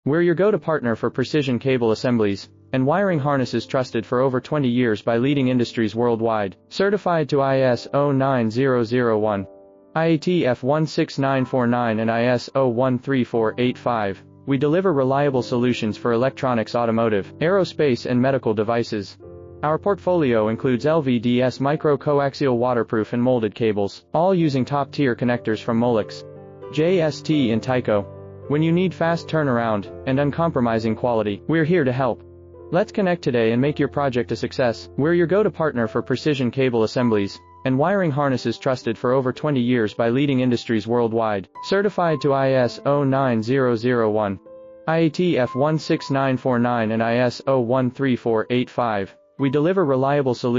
We're your go-to partner for precision cable assemblies and wiring harnesses, trusted for over 20 years by leading industries worldwide. Certified to ISO 9001, IATF 16949 and ISO 13485, we deliver reliable solutions for electronics, automotive, aerospace and medical devices. Our portfolio includes LVDS micro-coaxial waterproof and molded cables, all using top-tier connectors from Molex, JST and Tyco. When you need fast turnaround and uncompromising quality, we're here to help. Let's connect today and make your project a success. We're your go-to partner for precision cable assemblies and wiring harnesses, trusted for over 20 years by leading industries worldwide. Certified to ISO 9001, IATF 16949 and ISO 13485, we deliver reliable solutions